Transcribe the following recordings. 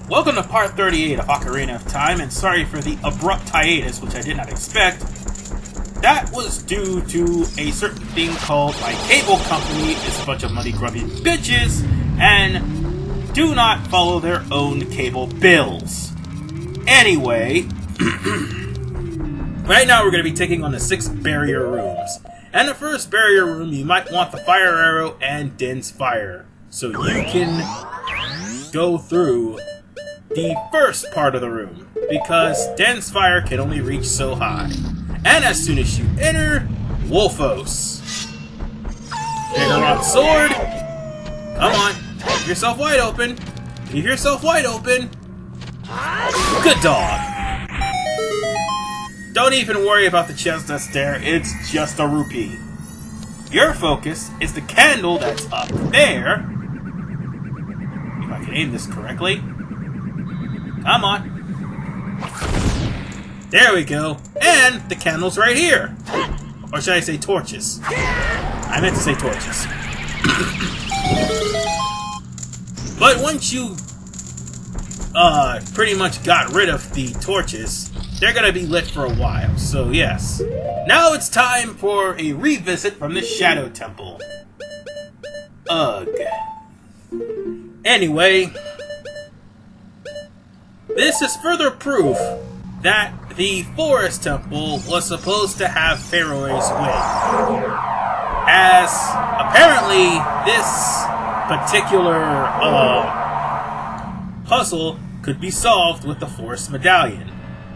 Welcome to part 38 of Ocarina of Time, and sorry for the abrupt hiatus, which I did not expect. That was due to a certain thing called my cable company is a bunch of money grumpy bitches, and do not follow their own cable bills. Anyway, right now we're going to be taking on the 6 barrier rooms. And the first barrier room, you might want the fire arrow and dense fire, so you can go through the first part of the room, because dense fire can only reach so high. And as soon as you enter, Wolfos. Figure on sword. Come on, leave yourself wide open. Leave yourself wide open. Good dog. Don't even worry about the chest that's there, it's just a rupee. Your focus is the candle that's up there. If I can aim this correctly. Come on. There we go. And the candle's right here. Or should I say torches? I meant to say torches. But once you pretty much got rid of the torches, they're gonna be lit for a while, so yes. Now it's time for a revisit from the Shadow Temple. Ugh. Anyway, this is further proof that the Forest Temple was supposed to have Pharaoh's Wing, as apparently this particular puzzle could be solved with the Forest Medallion.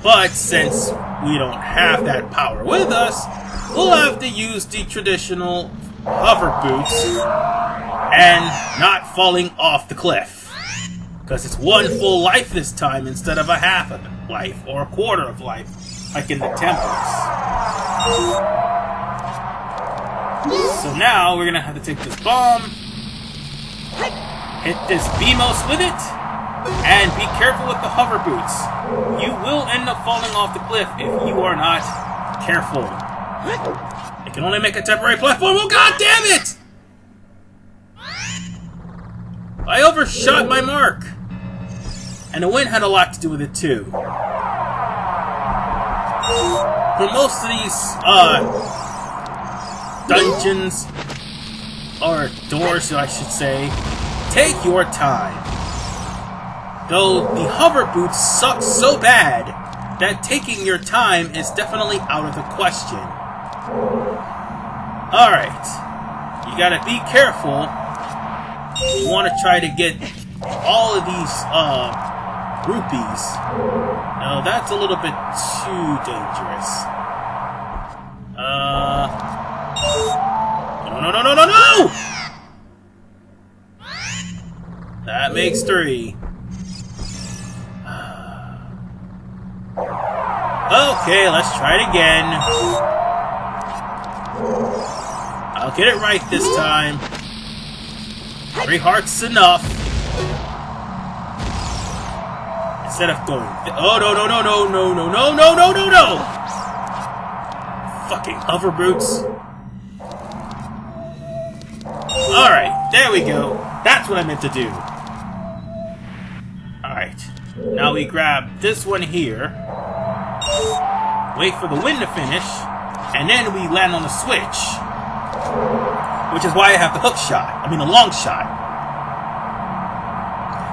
But since we don't have that power with us, we'll have to use the traditional hover boots and not falling off the cliff. Because it's one full life this time instead of a half of life or a quarter of life, like in the temples. So now we're gonna have to take this bomb, hit this Beamos with it, and be careful with the hover boots. You will end up falling off the cliff if you are not careful. It can only make a temporary platform. Oh, god damn it! I overshot my mark. And the wind had a lot to do with it too. For most of these dungeons, or doors I should say, take your time. Though the hover boots suck so bad that taking your time is definitely out of the question. Alright, you gotta be careful. You want to try to get all of these rupees. No, that's a little bit too dangerous. No! That makes 3. Okay, let's try it again. I'll get it right this time. 3 hearts is enough. Instead of going... Oh, no. Fucking hover boots. Alright, there we go. That's what I meant to do. Alright. Now we grab this one here. Wait for the wind to finish. And then we land on the switch. Which is why I have the hook shot. I mean the long shot.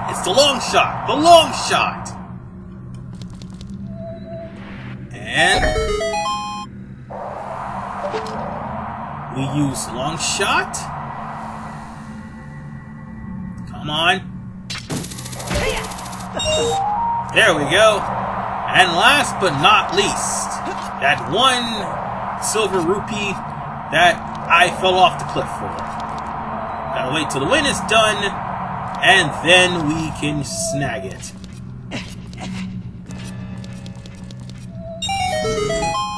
It's the long shot! The long shot! And we use long shot. Come on. There we go. And last but not least, that 1 silver rupee that I fell off the cliff for. Gotta wait till the wind is done, and then we can snag it.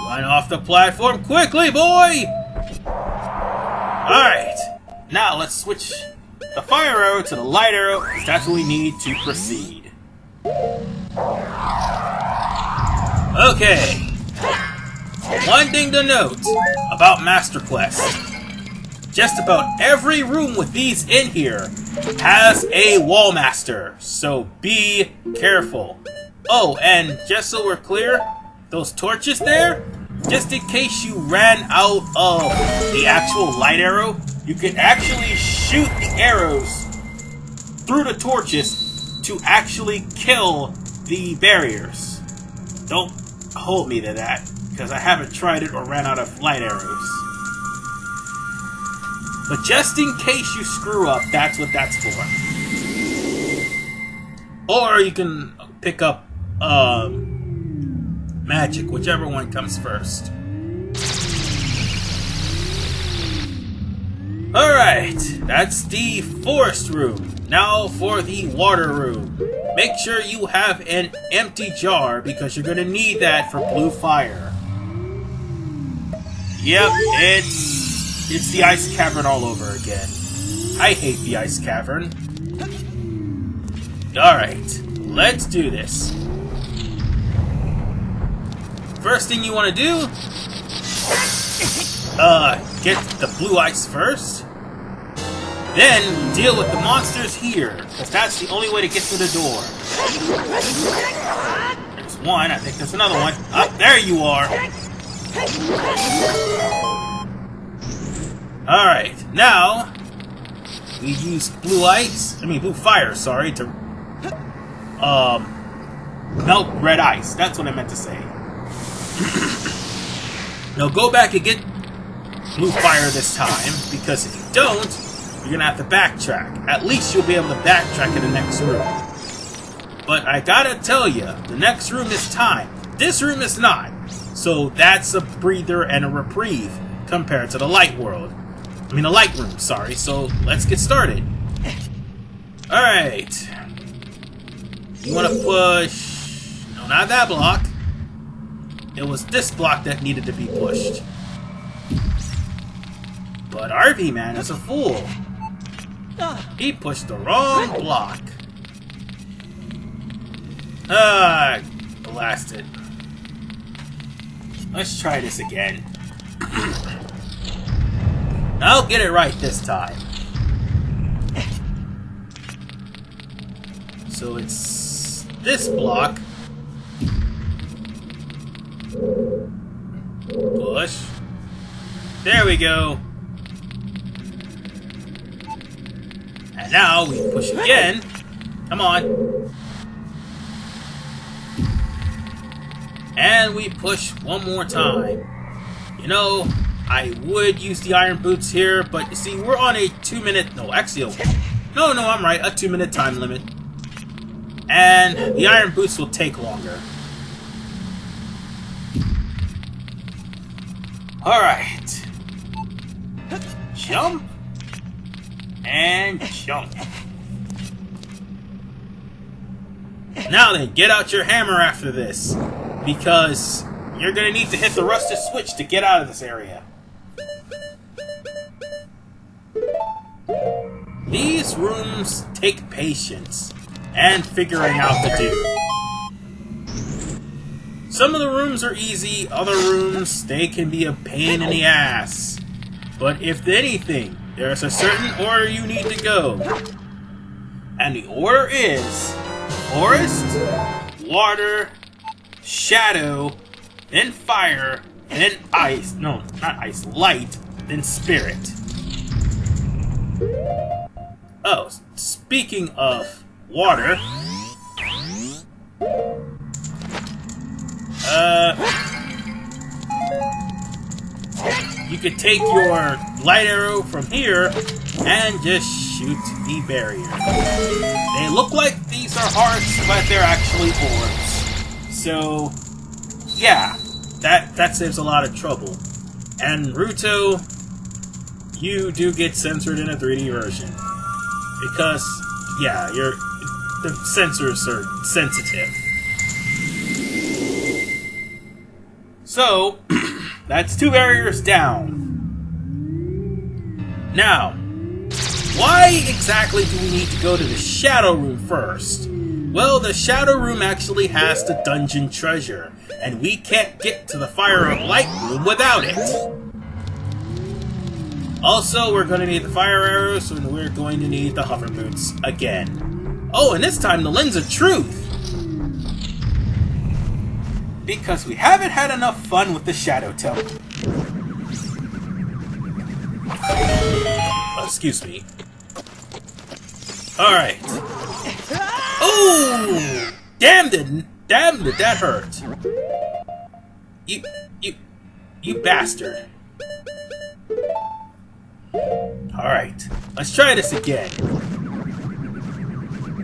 Run off the platform quickly, boy! Alright, now let's switch the fire arrow to the light arrow, because that's what we need to proceed. Okay. One thing to note about Master Quest. just about every room with these in here has a wall master, so be careful. Oh, and just so we're clear, those torches there, just in case you ran out of the actual light arrow, you can actually shoot the arrows through the torches to actually kill the barriers. Don't hold me to that, because I haven't tried it or ran out of light arrows. But just in case you screw up, that's what that's for. Or you can pick up magic, whichever one comes first. Alright, that's the forest room. Now for the water room. Make sure you have an empty jar because you're going to need that for blue fire. Yep, it's the ice cavern all over again. I hate the ice cavern. Alright, let's do this. First thing you want to do, get the blue ice first. Then deal with the monsters here, because that's the only way to get through the door. There's one, I think there's another one. Ah, there you are! Alright, now we use blue fire, sorry, to melt red ice. That's what I meant to say. Now go back and get blue fire this time, because if you don't, you're gonna have to backtrack. At least you'll be able to backtrack in the next room. But I gotta tell you, the next room is timed. This room is not. So that's a breather and a reprieve compared to the light world. I mean the light room, sorry. So let's get started. Alright. You wanna push... No, not that block. It was this block that needed to be pushed. But RV Man is a fool. He pushed the wrong block. Blasted. Let's try this again. I'll get it right this time. So it's this block. Push. There we go. And now we push again. Come on. And we push one more time. You know, I would use the iron boots here, but you see, we're on a 2-minute... No, actually, no, I'm right. A 2-minute time limit. And the iron boots will take longer. Alright. Jump. And jump. Now then, get out your hammer after this, because you're gonna need to hit the rusted switch to get out of this area. These rooms take patience and figuring out the do. Some of the rooms are easy, other rooms, they can be a pain in the ass. But if anything, there's a certain order you need to go. And the order is forest, water, shadow, then fire, then ice. No, not ice, light, then spirit. Oh, speaking of water, you could take your light arrow from here and just shoot the barrier. They look like these are hearts, but they're actually orbs. So, yeah, that saves a lot of trouble. And Ruto, you do get censored in a 3D version. Because, yeah, the sensors are sensitive. So, that's 2 barriers down. Now, why exactly do we need to go to the Shadow Room first? Well, the Shadow Room actually has the dungeon treasure, and we can't get to the Fire of Light Room without it. Also, we're going to need the fire arrows, and we're going to need the hover boots again. Oh, and this time the lens of truth! Because we haven't had enough fun with the Shadow Temple. Excuse me. Alright. Oh! Damn did that hurt. You bastard. Alright, let's try this again.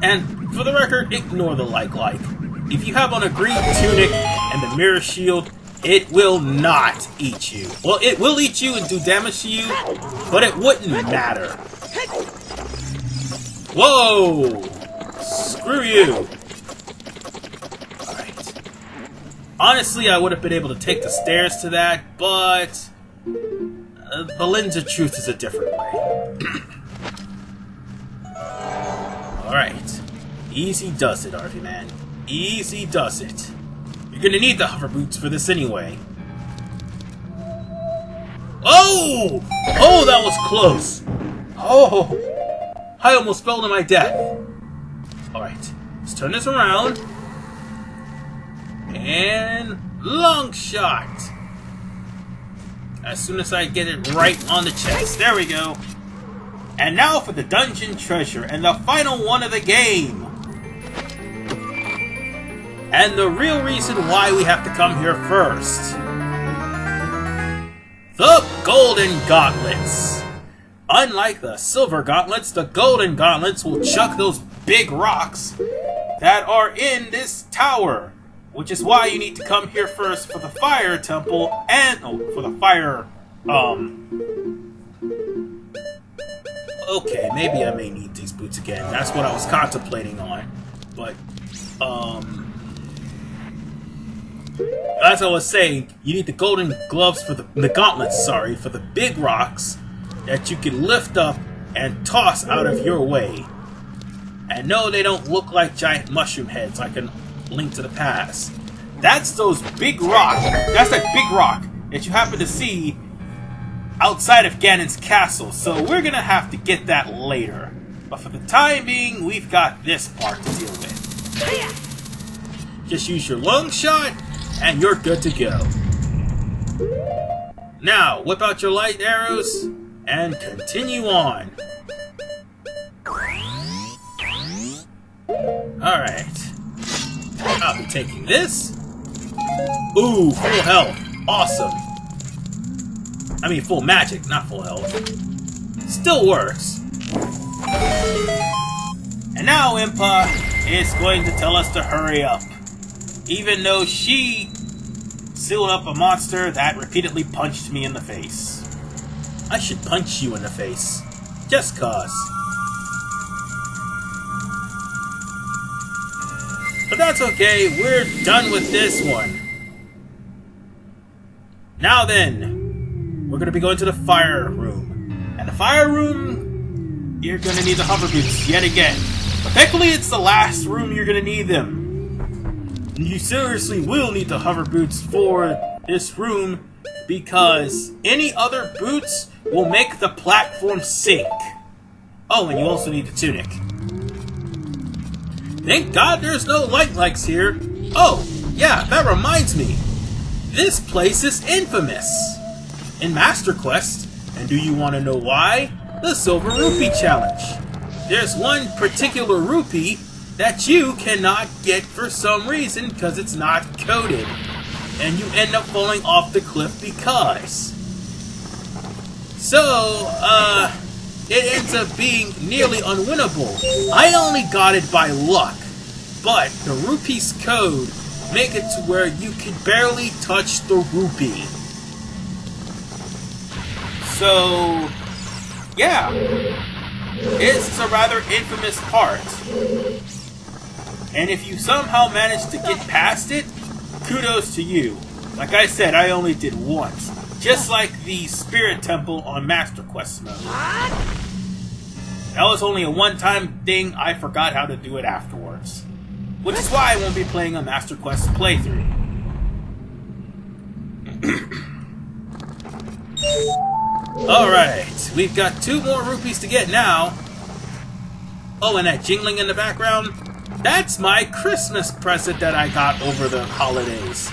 And for the record, ignore the like. If you have on a green tunic and the mirror shield, it will not eat you. Well, it will eat you and do damage to you, but it wouldn't matter. Whoa! Screw you! Alright. Honestly, I would have been able to take the stairs to that, but the lens of truth is a different way. Alright. Easy does it, RV man. Easy does it. You're gonna need the hover boots for this anyway. Oh! Oh, that was close! Oh! I almost fell to my death. Alright, let's turn this around. And long shot! As soon as I get it right on the chest. There we go. And now for the dungeon treasure and the final one of the game. And the real reason why we have to come here first. The Golden Gauntlets. Unlike the Silver Gauntlets, the Golden Gauntlets will chuck those big rocks that are in this tower. Which is why you need to come here first for the Fire Temple and... oh, for the Fire... okay, maybe I may need these boots again. That's what I was contemplating on. But, as I was saying, you need the golden gloves for the gauntlets, sorry, for the big rocks that you can lift up and toss out of your way. And no, they don't look like giant mushroom heads like in Link to the Past. That's those big rocks. That's that big rock that you happen to see outside of Ganon's castle. So we're gonna have to get that later. But for the time being, we've got this part to deal with. Just use your long shot, and you're good to go. Now, whip out your light arrows, and continue on. Alright. I'll be taking this. Ooh, full health. Awesome. I mean, full magic, not full health. Still works. And now Impa is going to tell us to hurry up. Even though she sealed up a monster that repeatedly punched me in the face. I should punch you in the face. Just cause. But that's okay, we're done with this one. Now then, we're gonna be going to the fire room. And the fire room, you're gonna need the hover boots yet again. But thankfully it's the last room you're gonna need them. And you seriously will need the hover boots for this room because any other boots will make the platform sink. Oh, and you also need the tunic. Thank God there's no lights here. Oh, yeah, that reminds me. This place is infamous in Master Quest. And do you want to know why? The Silver Rupee Challenge. There's one particular rupee that you cannot get for some reason because it's not coded. And you end up falling off the cliff because. So, it ends up being nearly unwinnable. I only got it by luck, but the rupee's code make it to where you can barely touch the rupee. So, yeah, it's a rather infamous part. And if you somehow manage to get past it, kudos to you. Like I said, I only did once. Just like the Spirit Temple on Master Quest mode. That was only a one-time thing, I forgot how to do it afterwards. Which is why I won't be playing a Master Quest playthrough. Alright, we've got 2 more rupees to get now. Oh, and that jingling in the background? That's my Christmas present that I got over the holidays.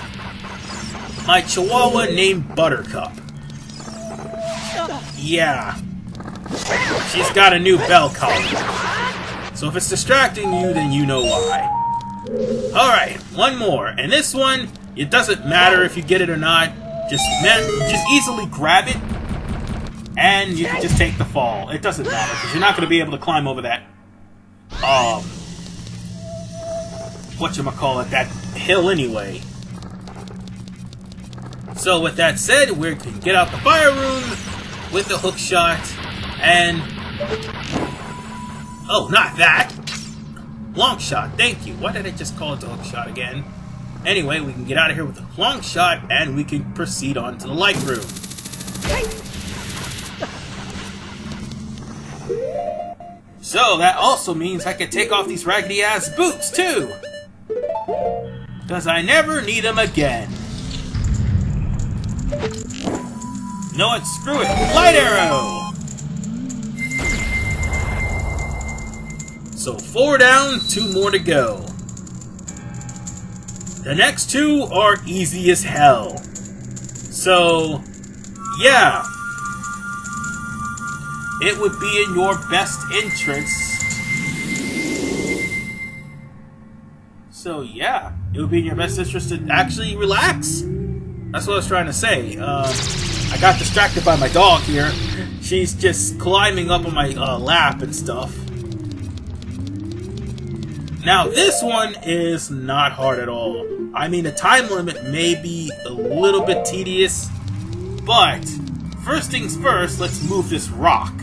My chihuahua named Buttercup. Yeah. She's got a new bell collar. So if it's distracting you, then you know why. Alright, 1 more. And this one, it doesn't matter if you get it or not. Just easily grab it, and you can just take the fall. It doesn't matter, because you're not going to be able to climb over that, whatchamacallit, that hill anyway. So with that said, we can get out the fire room with the hook shot, and... oh, not that! Long shot, thank you. Why did I just call it the hook shot again? Anyway, we can get out of here with a long shot, and we can proceed on to the light room. So, that also means I can take off these raggedy-ass boots, too! Because I never need them again. No, what? Screw it! Light arrow! So, 4 down, 2 more to go. The next 2 are easy as hell. So, yeah. It would be in your best interest. So, yeah. It would be in your best interest to actually relax. That's what I was trying to say. I got distracted by my dog here. She's just climbing up on my lap and stuff. Now, this one is not hard at all. I mean, the time limit may be a little bit tedious, but first things first, let's move this rock.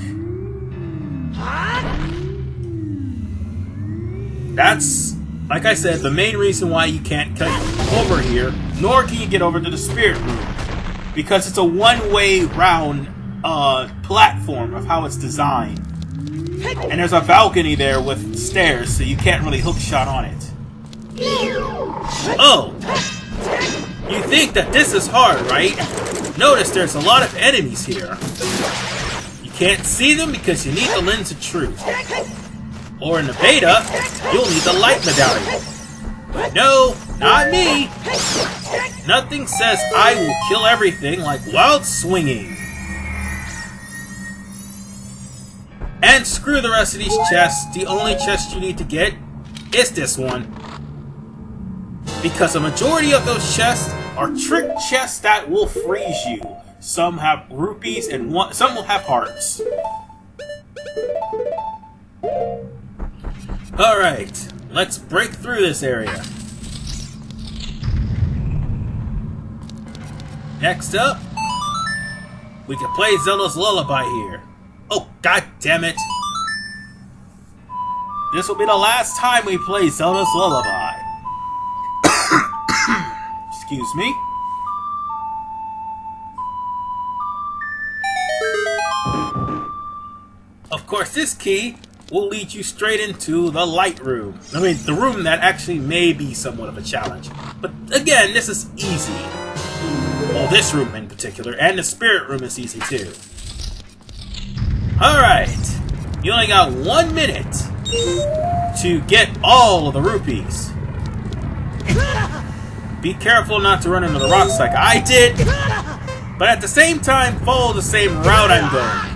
That's, like I said, the main reason why you can't cut over here, nor can you get over to the spirit room, because it's a one-way round platform of how it's designed. And there's a balcony there with stairs, so you can't really hookshot on it. Oh! You think that this is hard, right? Notice there's a lot of enemies here. You can't see them because you need the lens of truth. Or in the beta, you'll need the light medallion. But no, not me! Nothing says I will kill everything like wild swinging. And screw the rest of these chests. The only chest you need to get is this one. Because a majority of those chests are trick chests that will freeze you. Some have rupees and some will have hearts. Alright, let's break through this area. Next up, we can play Zelda's Lullaby here. Oh, god damn it. This will be the last time we play Zelda's Lullaby. Excuse me. Of course, this key will lead you straight into the light room. I mean, the room that actually may be somewhat of a challenge. But again, this is easy. Well, this room in particular, and the spirit room is easy too. Alright, you only got 1 minute to get all of the rupees. Be careful not to run into the rocks like I did, but at the same time, follow the same route I'm going.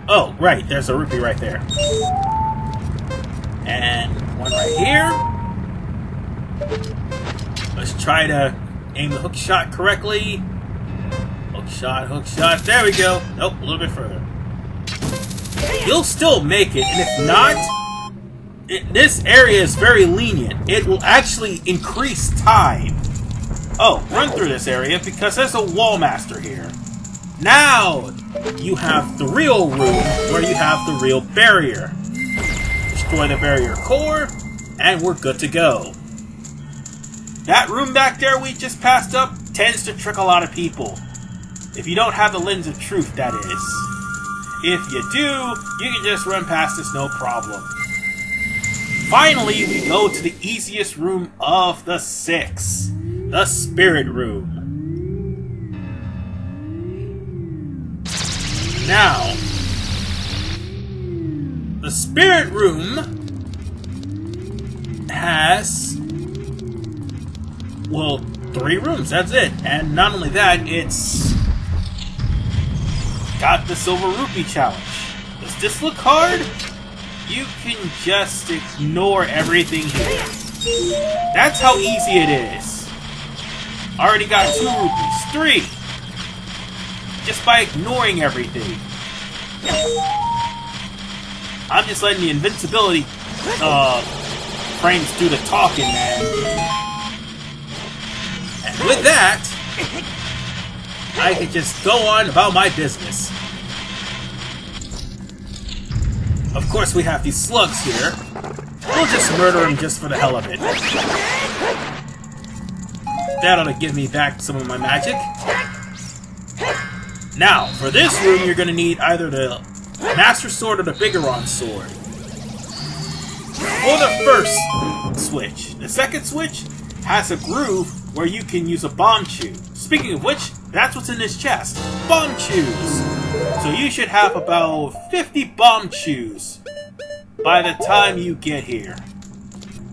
Oh, right, there's a rupee right there. And one right here. Let's try to aim the hook shot correctly. Hook shot, there we go. Nope, a little bit further. You'll still make it, and if not, this area is very lenient. It will actually increase time. Oh, run through this area because there's a wall master here. Now, you have the real room where you have the real barrier. Destroy the barrier core, and we're good to go. That room back there we just passed up tends to trick a lot of people. If you don't have the lens of truth, that is. If you do, you can just run past this no problem. Finally, we go to the easiest room of the 6. The spirit room. Now, the spirit room has, well, 3 rooms, that's it. And not only that, it's got the Silver Rupee challenge. Does this look hard? You can just ignore everything here. That's how easy it is. Already got 2 rupees, 3. Just by ignoring everything. I'm just letting the invincibility frames do the talking, man. And with that, I can just go on about my business. Of course, we have these slugs here. We'll just murder them just for the hell of it. That ought to give me back some of my magic. Now, for this room, you're going to need either the Master Sword or the Bigoron Sword. For the first switch. The second switch has a groove where you can use a bomb chew. Speaking of which, that's what's in this chest. Bomb chews. So you should have about 50 bomb chews by the time you get here.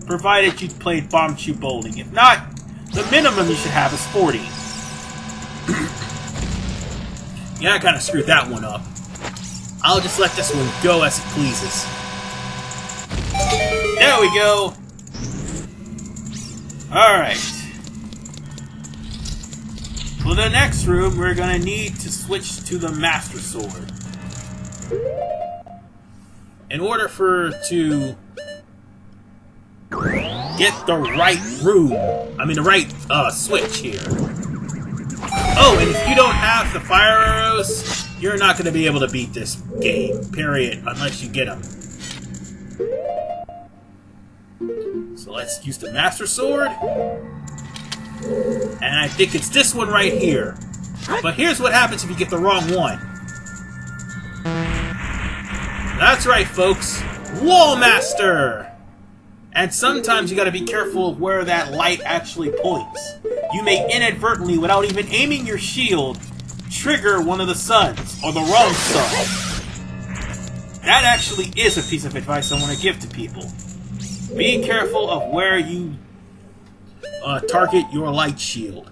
Provided you played bomb chew bowling. If not, the minimum you should have is 40. Yeah, I kind of screwed that one up. I'll just let this one go as it pleases. There we go! Alright. For the next room, we're gonna need to switch to the Master Sword. In order to get the right room, the right switch here. Oh, and if you don't have the fire arrows, you're not going to be able to beat this game, period, unless you get them. So let's use the Master Sword. And I think it's this one right here. But here's what happens if you get the wrong one. That's right, folks. Wall Master! And sometimes you gotta be careful of where that light actually points. You may inadvertently, without even aiming your shield, trigger one of the suns, or the wrong sun. That actually is a piece of advice I want to give to people. Be careful of where you target your light shield.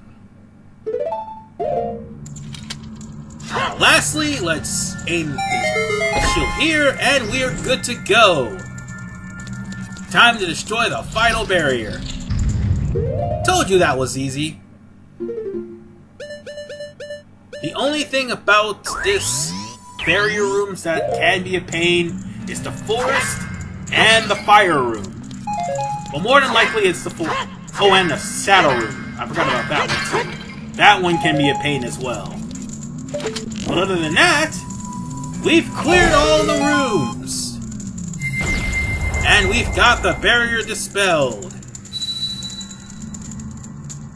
Now, lastly, let's aim the shield here, and we're good to go. Time to destroy the final barrier. Told you that was easy. The only thing about this barrier rooms that can be a pain is the forest and the fire room. Well, more than likely it's the forest. Oh, and the shadow room. I forgot about that one too. That one can be a pain as well. But other than that, we've cleared all the rooms. And we've got the barrier dispelled.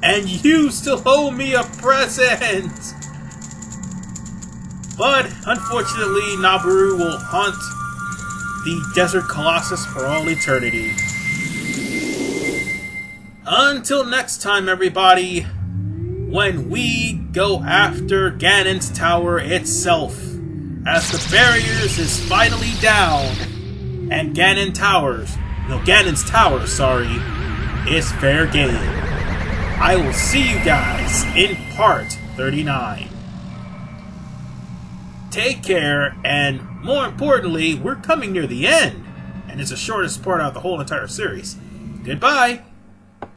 And you still owe me a present! But, unfortunately, Nabaru will haunt the Desert Colossus for all eternity. Until next time, everybody, when we go after Ganon's tower itself, as the barriers is finally down, and Ganon's tower, is fair game. I will see you guys in part 39. Take care, and more importantly, we're coming near the end, and it's the shortest part of the whole entire series. Goodbye!